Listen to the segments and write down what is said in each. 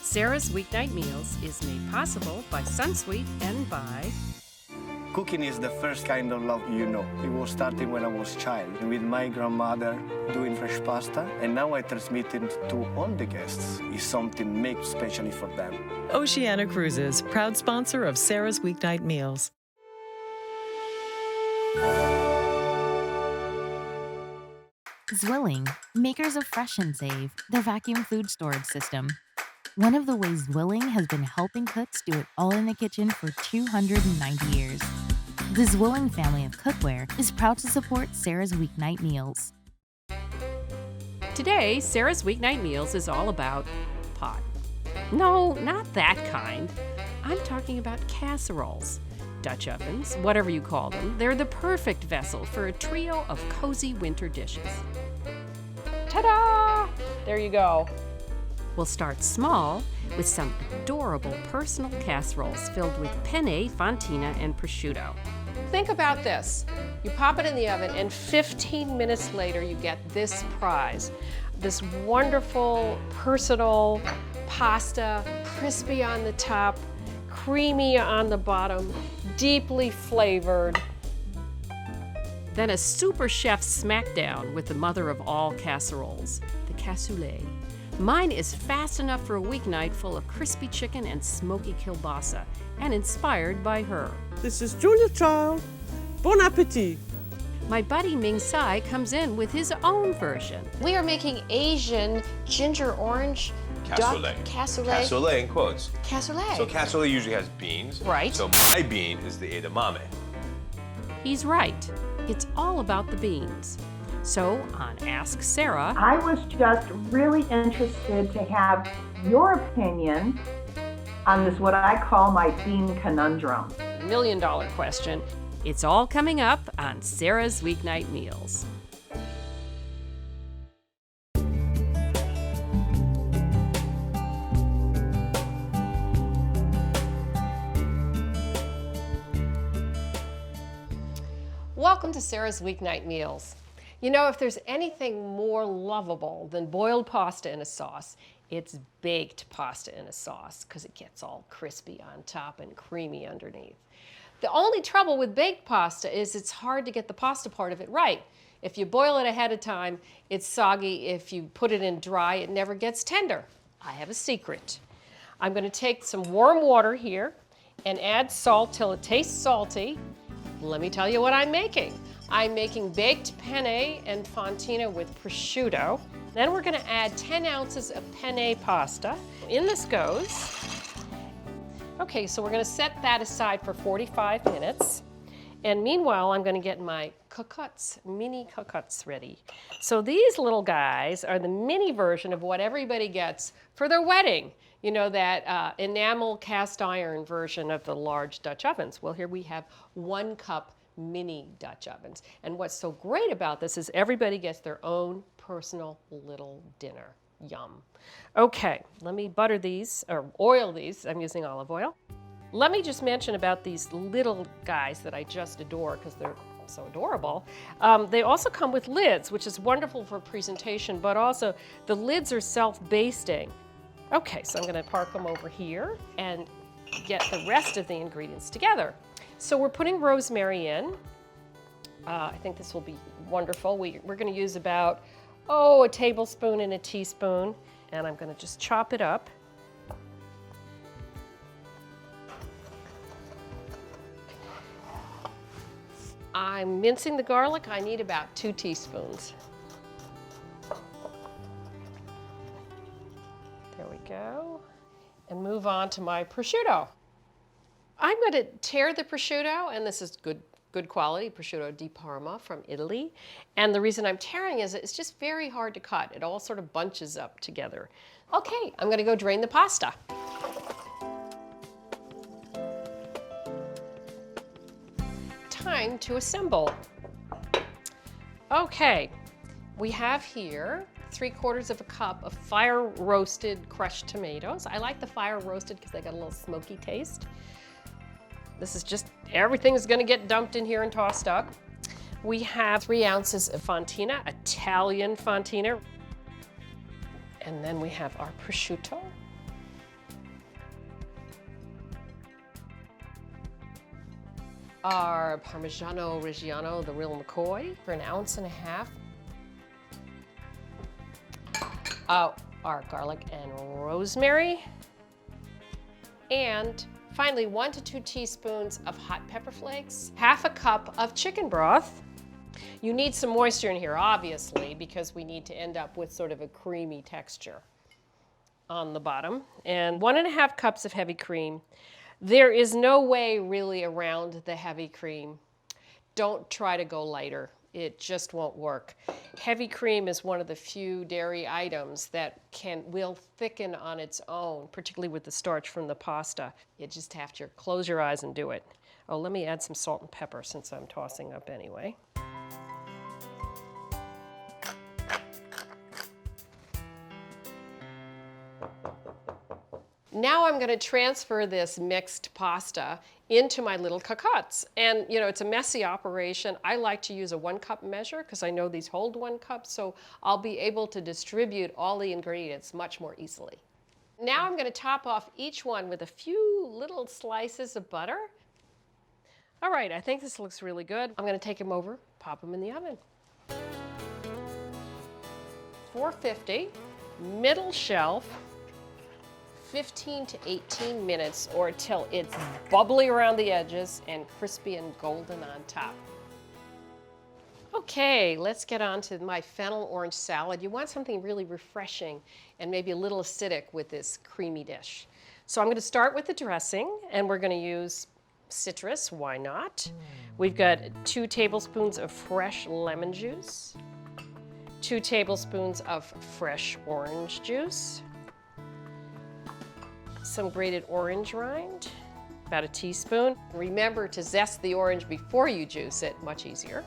Sara's Weeknight Meals is made possible by Sunsweet and by... Cooking is the first kind of love you know. It was starting when I was a child with my grandmother doing fresh pasta, and now I transmit it to all the guests. It's something made specially for them. Oceana Cruises, proud sponsor of Sara's Weeknight Meals. Zwilling, makers of Fresh and Save, the vacuum food storage system. One of the ways Zwilling has been helping cooks do it all in the kitchen for 290 years. The Zwilling family of cookware is proud to support Sara's Weeknight Meals. Today, Sara's Weeknight Meals is all about pot. No, not that kind. I'm talking about casseroles. Dutch ovens, whatever you call them, they're the perfect vessel for a trio of cozy winter dishes. Ta-da! There you go. We'll start small with some adorable personal casseroles filled with penne, fontina, and prosciutto. Think about this. You pop it in the oven and 15 minutes later you get this prize. This wonderful personal pasta, crispy on the top, creamy on the bottom, deeply flavored. Then a super chef smackdown with the mother of all casseroles, the cassoulet. Mine is fast enough for a weeknight full of crispy chicken and smoky kielbasa, and inspired by her. This is Julia Child. Bon appetit. My buddy Ming Tsai comes in with his own version. We are making Asian ginger orange Cassoulet. Cassoulet. Cassoulet in quotes. Cassoulet. So cassoulet usually has beans. Right. So my bean is the edamame. He's right. It's all about the beans. So on Ask Sara, I was just really interested to have your opinion on this, what I call my bean conundrum. $1 million question. It's all coming up on Sara's Weeknight Meals. Welcome to Sara's Weeknight Meals. You know, if there's anything more lovable than boiled pasta in a sauce, it's baked pasta in a sauce because it gets all crispy on top and creamy underneath. The only trouble with baked pasta is it's hard to get the pasta part of it right. If you boil it ahead of time, it's soggy. If you put it in dry, it never gets tender. I have a secret. I'm going to take some warm water here and add salt till it tastes salty. Let me tell you what I'm making. I'm making baked penne and fontina with prosciutto. Then we're going to add 10 ounces of penne pasta. In this goes. Okay, so we're going to set that aside for 45 minutes. And meanwhile, I'm going to get my cocottes, mini cocottes ready. So these little guys are the mini version of what everybody gets for their wedding. You know, that enamel cast iron version of the large Dutch ovens. Well, here we have 1 cup mini Dutch ovens. And what's so great about this is everybody gets their own personal little dinner. Yum. Okay, let me butter these, or oil these. I'm using olive oil. Let me just mention about these little guys that I just adore because they're so adorable. They also come with lids, which is wonderful for presentation, but also the lids are self-basting. Okay, so I'm going to park them over here and get the rest of the ingredients together. So we're putting rosemary in. I think this will be wonderful. We're going to use about, a tablespoon and a teaspoon, and I'm going to just chop it up. I'm mincing the garlic. I need about 2 teaspoons. There we go. And move on to my prosciutto. I'm going to tear the prosciutto, and this is good quality prosciutto di Parma from Italy. And the reason I'm tearing is it's just very hard to cut. It all sort of bunches up together. Okay, I'm going to go drain the pasta. Time to assemble. Okay, we have here 3/4 of a cup of fire roasted crushed tomatoes. I like the fire roasted because they got a little smoky taste. This is just, everything is going to get dumped in here and tossed up. We have 3 ounces of fontina, Italian fontina. And then we have our prosciutto. our Parmigiano Reggiano, the real McCoy, for 1.5 ounces. Our garlic and rosemary. And finally, 1 to 2 teaspoons of hot pepper flakes, 1/2 cup of chicken broth. You need some moisture in here, obviously, because we need to end up with sort of a creamy texture on the bottom. And 1.5 cups of heavy cream. There is no way really around the heavy cream. Don't try to go lighter. It just won't work. Heavy cream is one of the few dairy items that will thicken on its own, particularly with the starch from the pasta. You just have to close your eyes and do it. Oh, let me add some salt and pepper since I'm tossing up anyway. Now I'm going to transfer this mixed pasta into my little cocottes. And you know, it's a messy operation. I like to use a 1-cup measure because I know these hold 1 cup, so I'll be able to distribute all the ingredients much more easily. Now I'm going to top off each one with a few little slices of butter. All right, I think this looks really good. I'm going to take them over, pop them in the oven. 450, middle shelf, 15 to 18 minutes or till it's bubbly around the edges and crispy and golden on top. Okay, let's get on to my fennel orange salad. You want something really refreshing and maybe a little acidic with this creamy dish. So I'm going to start with the dressing, and we're going to use citrus, why not? We've got 2 tablespoons of fresh lemon juice, 2 tablespoons of fresh orange juice, some grated orange rind, about 1 teaspoon. Remember to zest the orange before you juice it, much easier.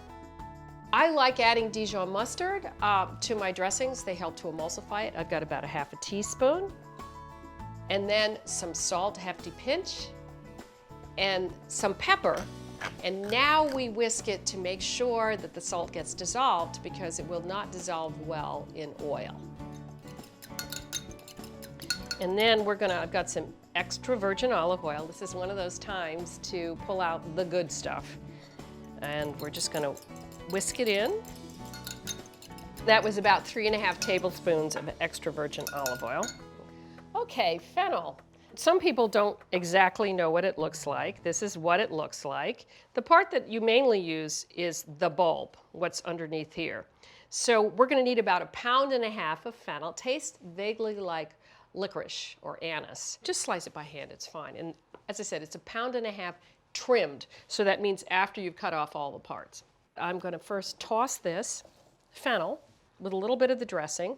I like adding Dijon mustard to my dressings. They help to emulsify it. I've got about 1/2 teaspoon. And then some salt, a hefty pinch, and some pepper. And now we whisk it to make sure that the salt gets dissolved because it will not dissolve well in oil. And then I've got some extra virgin olive oil. This is one of those times to pull out the good stuff. And we're just gonna whisk it in. That was about 3.5 tablespoons of extra virgin olive oil. Okay, fennel. Some people don't exactly know what it looks like. This is what it looks like. The part that you mainly use is the bulb, what's underneath here. So we're gonna need about 1.5 pounds of fennel. Tastes vaguely like licorice or anise. Just slice it by hand, it's fine. And as I said, it's 1.5 pounds trimmed. So that means after you've cut off all the parts. I'm gonna first toss this fennel with a little bit of the dressing.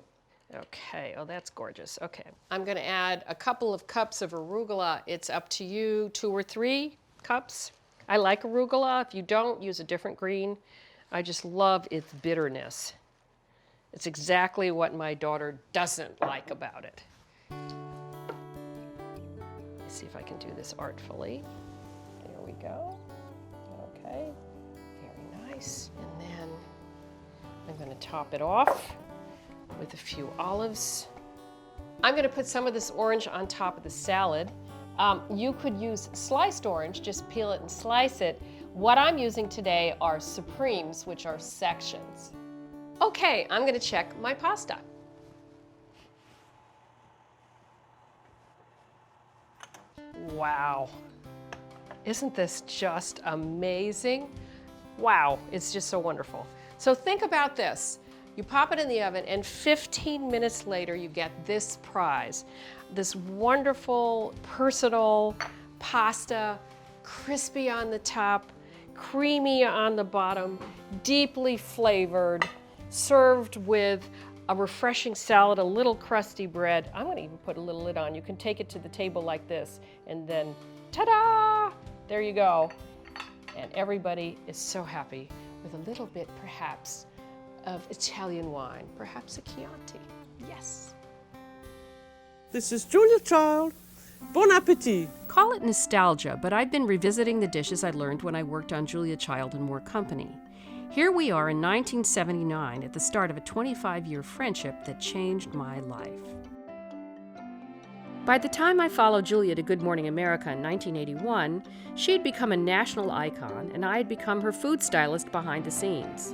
Okay, oh, that's gorgeous. Okay, I'm gonna add a couple of cups of arugula. It's up to you, 2 or 3 cups. I like arugula. If you don't, use a different green. I just love its bitterness. It's exactly what my daughter doesn't like about it. Let's see if I can do this artfully. There we go. Okay, very nice. And then I'm gonna top it off with a few olives. I'm gonna put some of this orange on top of the salad. You could use sliced orange, just peel it and slice it. What I'm using today are supremes, which are sections. Okay, I'm gonna check my pasta. Wow, isn't this just amazing? Wow, it's just so wonderful. So think about this. You pop it in the oven and 15 minutes later you get this prize. This wonderful, personal pasta, crispy on the top, creamy on the bottom, deeply flavored, served with a refreshing salad, a little crusty bread. I'm gonna even put a little lid on. You can take it to the table like this and then ta-da! There you go. And everybody is so happy with a little bit, perhaps, of Italian wine, perhaps a Chianti. Yes. This is Julia Child. Bon appetit. Call it nostalgia, but I've been revisiting the dishes I learned when I worked on Julia Child and More Company. Here we are in 1979 at the start of a 25-year friendship that changed my life. By the time I followed Julia to Good Morning America in 1981, she had become a national icon, and I had become her food stylist behind the scenes.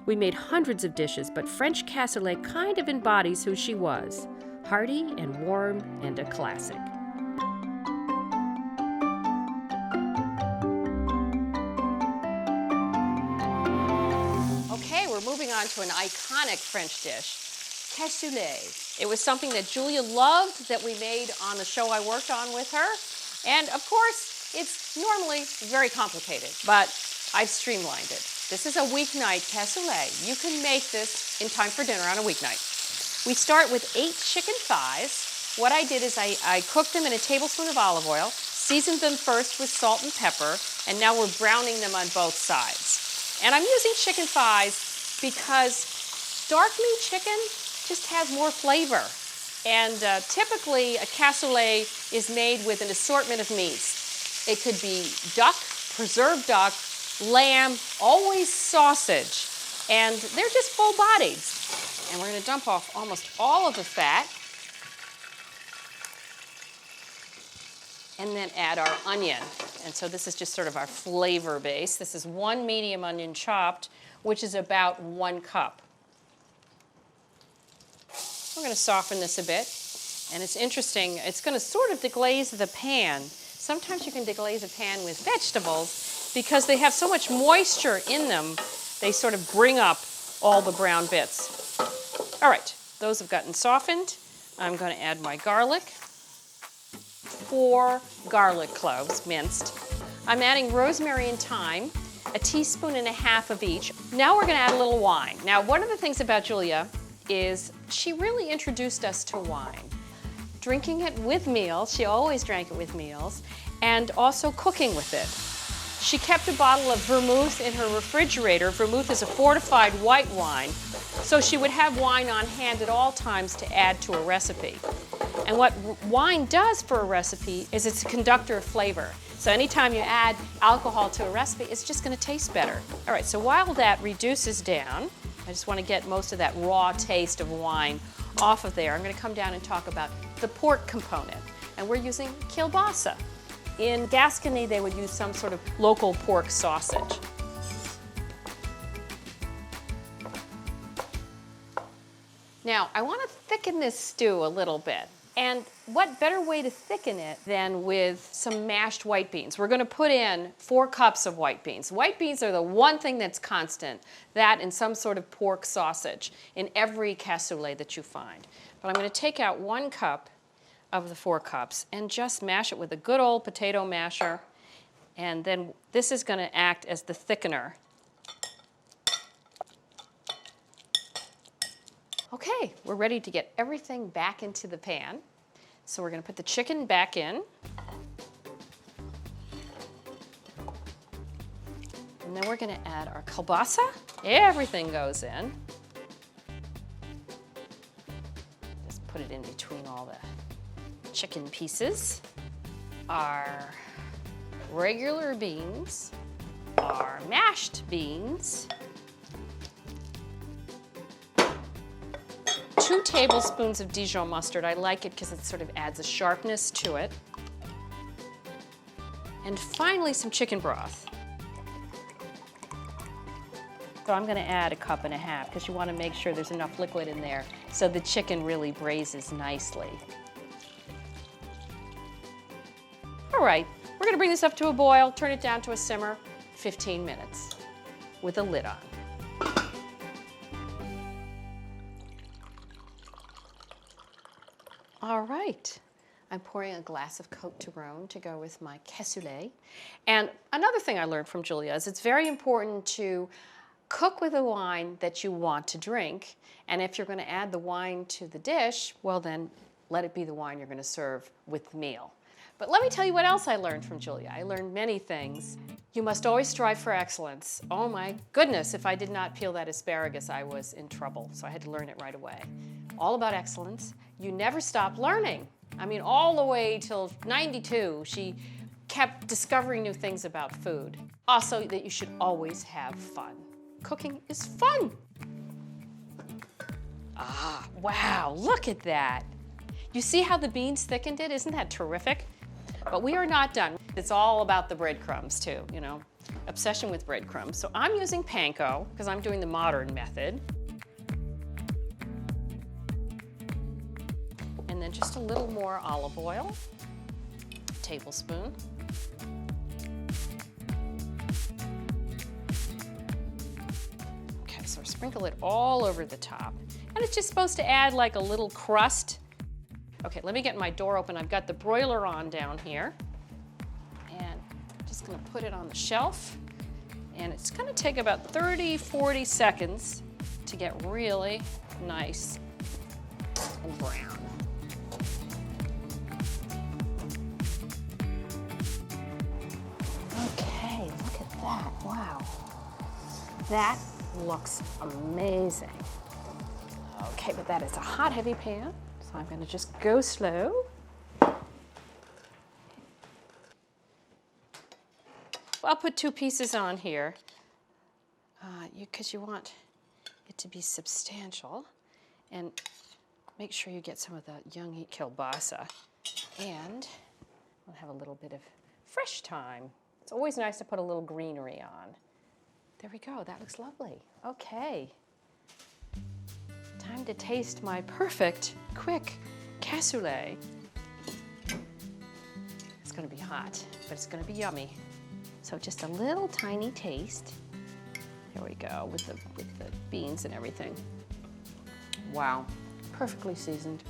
We made hundreds of dishes, but French cassoulet kind of embodies who she was, hearty and warm and a classic. Okay, we're moving on to an iconic French dish, cassoulet. It was something that Julia loved that we made on the show I worked on with her. And of course, it's normally very complicated, but I've streamlined it. This is a weeknight cassoulet. You can make this in time for dinner on a weeknight. We start with 8 chicken thighs. What I did is I cooked them in a tablespoon of olive oil, seasoned them first with salt and pepper, and now we're browning them on both sides. And I'm using chicken thighs because dark meat chicken just has more flavor. And typically a cassoulet is made with an assortment of meats. It could be duck, preserved duck, lamb, always sausage. And they're just full-bodied. And we're going to dump off almost all of the fat. And then add our onion. And so this is just sort of our flavor base. This is 1 medium onion chopped, which is about 1 cup. We're going to soften this a bit. And it's interesting, it's going to sort of deglaze the pan. Sometimes you can deglaze a pan with vegetables because they have so much moisture in them, they sort of bring up all the brown bits. All right, those have gotten softened. I'm going to add my garlic. 4 garlic cloves, minced. I'm adding rosemary and thyme, 1.5 teaspoons of each. Now we're going to add a little wine. Now, one of the things about Julia is she really introduced us to wine. Drinking it with meals, she always drank it with meals, and also cooking with it. She kept a bottle of vermouth in her refrigerator. Vermouth is a fortified white wine, so she would have wine on hand at all times to add to a recipe. And what wine does for a recipe is it's a conductor of flavor. So anytime you add alcohol to a recipe, it's just going to taste better. All right, so while that reduces down, I just want to get most of that raw taste of wine off of there. I'm going to come down and talk about the pork component. And we're using kielbasa. In Gascony, they would use some sort of local pork sausage. Now, I want to thicken this stew a little bit. And what better way to thicken it than with some mashed white beans? We're going to put in 4 cups of white beans. White beans are the one thing that's constant, that and some sort of pork sausage in every cassoulet that you find. But I'm going to take out 1 cup of the 4 cups and just mash it with a good old potato masher. And then this is going to act as the thickener. Okay, we're ready to get everything back into the pan. So we're going to put the chicken back in. And then we're going to add our kielbasa. Everything goes in. Just put it in between all the chicken pieces. Our regular beans, our mashed beans, 2 tablespoons of Dijon mustard. I like it because it sort of adds a sharpness to it. And finally, some chicken broth. So I'm going to add 1.5 cups because you want to make sure there's enough liquid in there so the chicken really braises nicely. All right, we're going to bring this up to a boil, turn it down to a simmer, 15 minutes with a lid on. All right, I'm pouring a glass of Côte de Rhône to go with my cassoulet. And another thing I learned from Julia is it's very important to cook with a wine that you want to drink. And if you're going to add the wine to the dish, well then let it be the wine you're going to serve with the meal. But let me tell you what else I learned from Julia. I learned many things. You must always strive for excellence. Oh my goodness, if I did not peel that asparagus, I was in trouble. So I had to learn it right away. All about excellence. You never stop learning. I mean, all the way till 92, she kept discovering new things about food. Also, that you should always have fun. Cooking is fun. Ah, wow, look at that. You see how the beans thickened it? Isn't that terrific? But we are not done. It's all about the breadcrumbs too, you know, obsession with breadcrumbs. So I'm using panko because I'm doing the modern method. And then just a little more olive oil, tablespoon. Okay, so sprinkle it all over the top. And it's just supposed to add like a little crust. Okay, let me get my door open. I've got the broiler on down here. And I'm just gonna put it on the shelf. And it's gonna take about 30, 40 seconds to get really nice and brown. Okay, look at that, wow. That looks amazing. Okay, but that is a hot, heavy pan. So I'm gonna just go slow. I'll put 2 pieces on here because you want it to be substantial. And make sure you get some of the young kielbasa. And we'll have a little bit of fresh thyme. It's always nice to put a little greenery on. There we go, that looks lovely. Okay. Time to taste my perfect, quick cassoulet. It's gonna be hot, but it's gonna be yummy. So just a little tiny taste. Here we go, with the beans and everything. Wow, perfectly seasoned.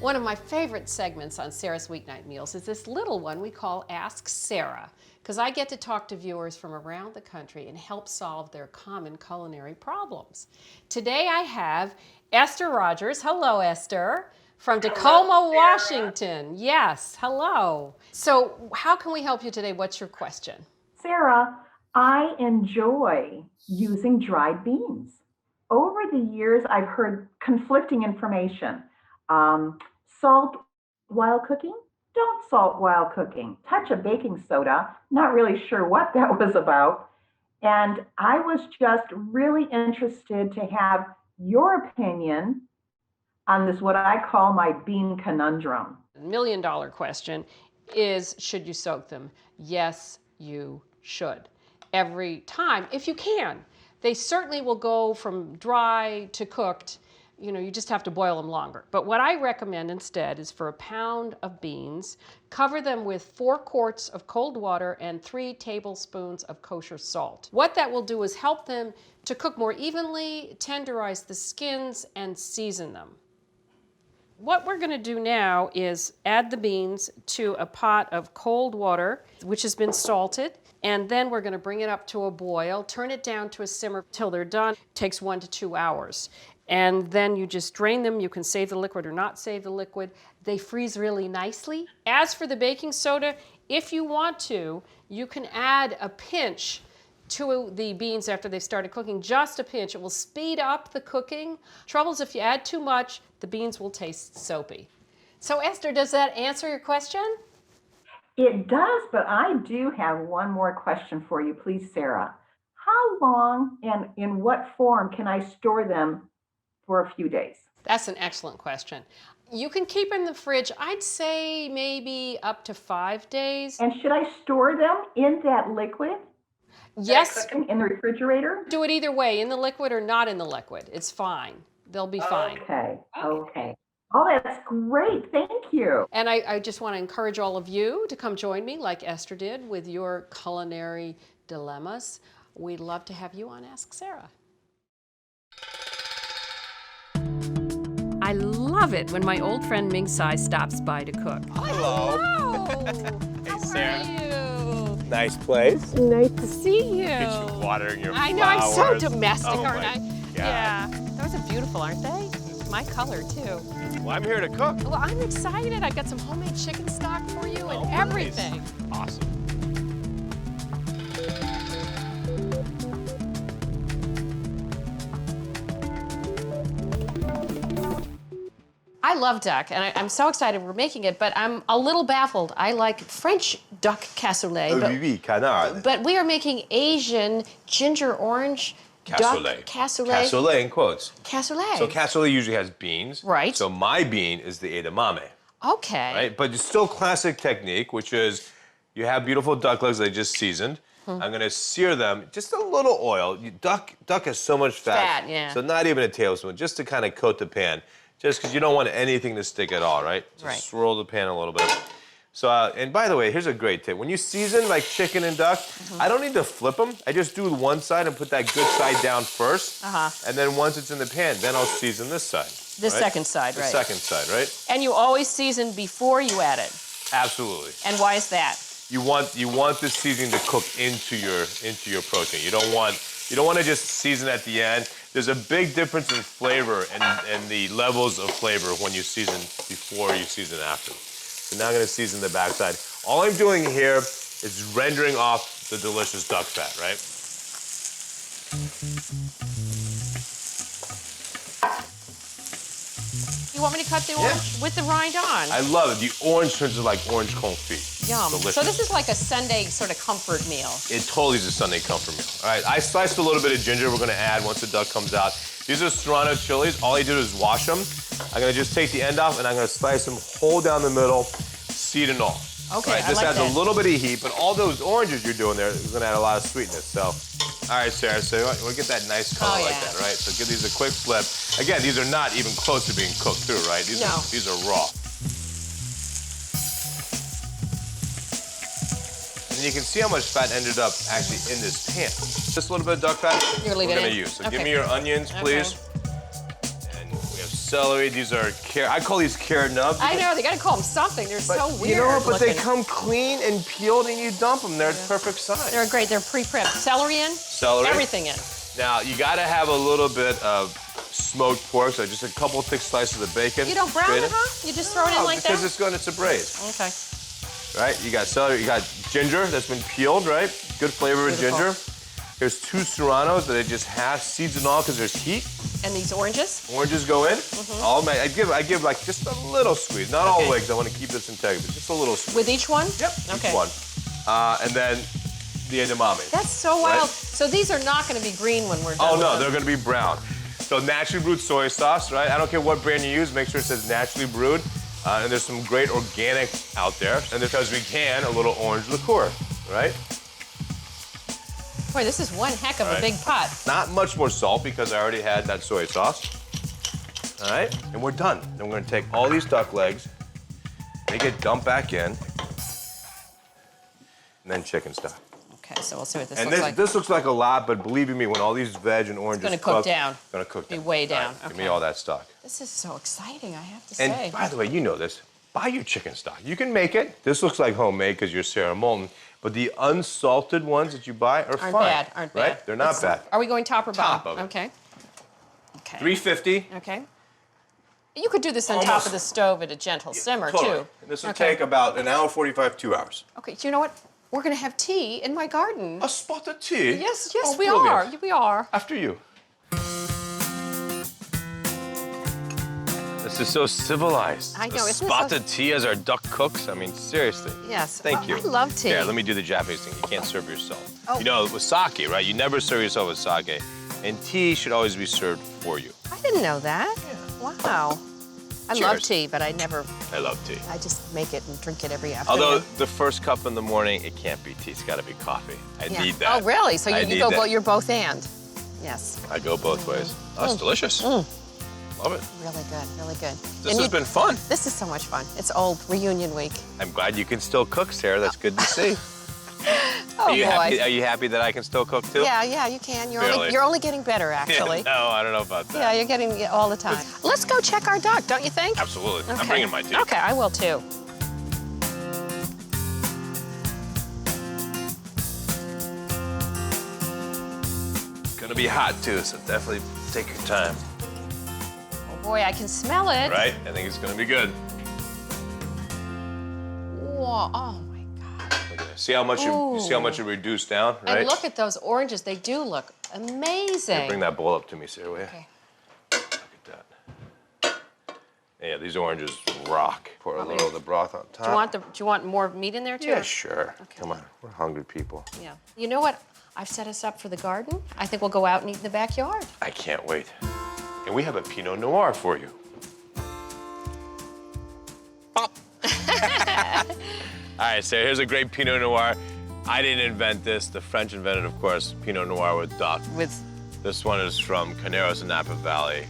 One of my favorite segments on Sara's Weeknight Meals is this little one we call Ask Sara, because I get to talk to viewers from around the country and help solve their common culinary problems. Today I have Esther Rogers. Hello, Esther. From Tacoma, Washington. Yes, hello. So how can we help you today? What's your question? Sara, I enjoy using dried beans. Over the years, I've heard conflicting information. Salt while cooking, don't salt while cooking. Touch of baking soda, not really sure what that was about. And I was just really interested to have your opinion on this, what I call my bean conundrum. $1 million question is, should you soak them? Yes, you should. Every time, if you can. They certainly will go from dry to cooked. You know, you just have to boil them longer. But what I recommend instead is for a pound of beans, cover them with 4 quarts of cold water and 3 tablespoons of kosher salt. What that will do is help them to cook more evenly, tenderize the skins, and season them. What we're gonna do now is add the beans to a pot of cold water, which has been salted, and then we're gonna bring it up to a boil, turn it down to a simmer till they're done. It takes 1 to 2 hours. And then you just drain them. You can save the liquid or not save the liquid. They freeze really nicely. As for the baking soda, if you want to, you can add a pinch to the beans after they've started cooking, just a pinch. It will speed up the cooking. Trouble is if you add too much, the beans will taste soapy. So Esther, does that answer your question? It does, but I do have one more question for you, please, Sara. How long and in what form can I store them for a few days? That's an excellent question. You can keep in the fridge, I'd say maybe up to 5 days. And should I store them in that liquid? Yes. In the refrigerator? Do it either way, in the liquid or not in the liquid. It's fine. They'll be fine. Okay. Oh, that's great. Thank you. And I just want to encourage all of you to come join me like Esther did with your culinary dilemmas. We'd love to have you on Ask Sara. I love it when my old friend Ming Tsai stops by to cook. Hello. Hey, Sara. How are you? Nice place. Nice to see you. Get you watering your I know, I'm so flowers. domestic, Oh aren't my I? God. Yeah. Those are beautiful, aren't they? My color, too. Well, I'm here to cook. Well, I'm excited. I've got some homemade chicken stock for you and Nice. everything. Awesome. I love duck, and I'm so excited we're making it, but I'm a little baffled. I like French duck cassoulet, Oui, oui, canard. but we are making Asian ginger orange Cassoulet. Cassoulet. Cassoulet in quotes. Cassoulet. So cassoulet usually has beans. Right. So my bean is the edamame. Okay. Right? But it's still classic technique, which is you have beautiful duck legs they just seasoned. I'm gonna sear them, just a little oil. Duck has so much fat. Fat, yeah. So not even a tablespoon, just to kind of coat the pan. Just because you don't want anything to stick at all, right? Just Right. swirl the pan a little bit. So, and by the way, here's a great tip. When you season like chicken and duck, I don't need to flip them. I just do one side and put that good side down first. And then once it's in the pan, then I'll season this side. The second side, right. The second side, right? And you always season before you add it. Absolutely. And why is that? You want this seasoning to cook into your protein. You don't want to just season at the end. There's a big difference in flavor and the levels of flavor when you season before you season after. So now I'm gonna season the backside. All I'm doing here is rendering off the delicious duck fat, right? You want me to cut the orange with the rind on? I love it. The orange turns to like orange confit. Yum. Delicious. So this is like a Sunday sort of comfort meal. It totally is a Sunday comfort meal. All right, I sliced a little bit of ginger we're gonna add once the duck comes out. These are serrano chilies. All I did is wash them. I'm gonna just take the end off and I'm gonna slice them whole down the middle, seed and all. Okay, Right, I this like adds that. a little bit of heat, but all those oranges you're doing there is gonna add a lot of sweetness. So, all right, Sarah, so we'll get that nice color like that, right? So give these a quick flip. Again, these are not even close to being cooked through, right? These are raw. And you can see how much fat ended up actually in this pan. Just a little bit of duck fat You're leaving we're gonna it? use. So Okay. give me your onions, please. And we have celery. These are carrot. I call these carrot nubs. I know, they gotta call them something. They're so weird You know what? But they looking. come clean and peeled, and you dump them. They're perfect size. They're great, they're pre-prepped. Celery in? Celery. Everything in. Now you gotta have a little bit of smoked pork, so just a couple thick slices of bacon. You don't brown straight it, in. huh? You just throw it in like because that? it's a braise. Okay. Right? You got celery, you got ginger that's been peeled, right? Good flavor of Beautiful. ginger. Here's 2 serranos that I just have, seeds and all, because there's heat. And these oranges? Oranges go in. I give like just a little squeeze, not all the way, because I want to keep this integrity, but just a little squeeze. With each one? Yep, Okay. each one. And then the edamame. That's so Right? wild. So these are not gonna be green when we're done Oh with no, them. they're gonna be brown. So naturally brewed soy sauce, right? I don't care what brand you use, make sure it says naturally brewed. And there's some great organic out there. And because we can, a little orange liqueur, right? Boy, this is one heck of a Right. big pot. Not much more salt because I already had that soy sauce. All right, and we're done. Then we're gonna take all these duck legs, make it dump back in, and then chicken stock. Okay, so we'll see what this And looks like. this looks like a lot, but believe you me, when all these veg and oranges gonna cook down. it's gonna cook Be down. way All right, down, Give me okay. all that stock. This is so exciting, I have to And say. by the way, you know this. Buy your chicken stock. You can make it. This looks like homemade because you're Sarah Moulton, but the unsalted ones that you buy are fine. Aren't right? bad. They're not bad. Are we going top or bottom? Top of it. Okay. Okay. 350. Okay. You could do this on top Almost. of the stove at a gentle simmer, Totally. too. And this will Okay. take about an hour 45, 2 hours. Okay, you know what? We're gonna have tea in my garden. A spot of tea? Yes, Oh, we brilliant. are. We are. After you. This is so civilized. I know, A isn't it spot so- of tea as our duck cooks. I mean, seriously. Yes. Thank you. I love tea. Yeah, let me do the Japanese thing. You can't serve yourself. Oh. You know, with sake, right? You never serve yourself with sake. And tea should always be served for you. I didn't know that. Wow. I love Cheers. tea, but I I love tea. just make it and drink it every afternoon. Although the first cup in the morning, it can't be tea. It's got to be coffee. I Yeah. need that. Oh, really? So I you need go, that. you're both and. Yes. I go both ways. Oh, it's delicious. Love it. Really good, really good. This has been fun. This is so much fun. It's old reunion week. I'm glad you can still cook, Sarah. That's good to see. Oh, Are you boy. happy? Are you happy that I can still cook too? Yeah, you can. Really? You're only getting better, actually. No, I don't know about that. Yeah, you're getting it all the time. Let's go check our duck, don't you think? Absolutely. Okay. I'm bringing my tea. Okay, I will too. Gonna be hot too, so definitely take your time. Oh boy, I can smell it. Right? I think it's gonna be good. Whoa, oh my God. Look at that. See how much you see how much it reduced down, right? And look at those oranges. They do look amazing. Bring that bowl up to me, Sarah, will you? Okay. Look at that. Yeah, these oranges rock. Pour a little of the broth on top. Do you want more meat in there too? Yeah, sure. Come on, we're hungry people. Yeah. You know what? I've set us up for the garden. I think we'll go out and eat in the backyard. I can't wait. And we have a Pinot Noir for you. Pop. All right, so here's a great Pinot Noir. I didn't invent this. The French invented, of course, Pinot Noir with duck. This one is from Carneros in Napa Valley.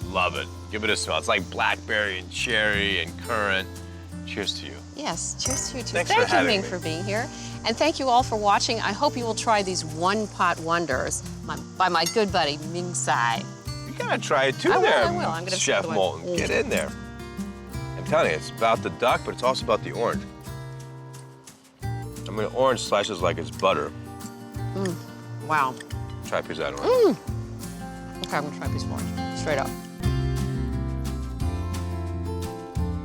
Love it. Give it a smell. It's like blackberry and cherry and currant. Cheers to you. Yes, cheers to you too. Thanks Thank for you, having Ming, me. for being here. And thank you all for watching. I hope you will try these one-pot wonders by my good buddy, Ming Tsai. You gotta try it too I will, there, I will. I'm gonna Chef try the Moulton. one. Get in there. I'm telling you, it's about the duck, but it's also about the orange. I mean, orange slices like it's butter. Wow. Try a piece of that orange. Okay, I'm gonna try a piece of orange, straight up.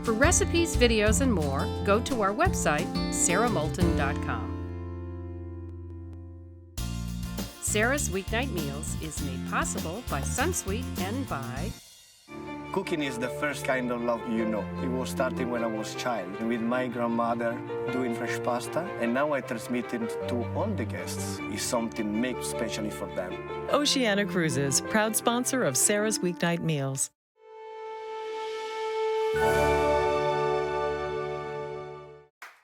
For recipes, videos, and more, go to our website, saramoulton.com. Sarah's Weeknight Meals is made possible by Sunsweet and by Cooking is the first kind of love you know. It was starting when I was a child with my grandmother doing fresh pasta, and now I transmit it to all the guests. It's something made specially for them. Oceana Cruises, proud sponsor of Sarah's Weeknight Meals.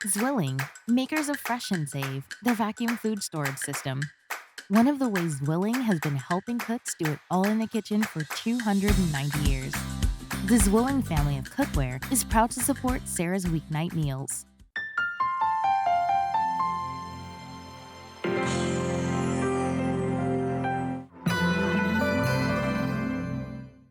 Zwilling, makers of Fresh and Save, the vacuum food storage system. One of the ways Zwilling has been helping cooks do it all in the kitchen for 290 years. The Zwilling family of cookware is proud to support Sarah's Weeknight Meals.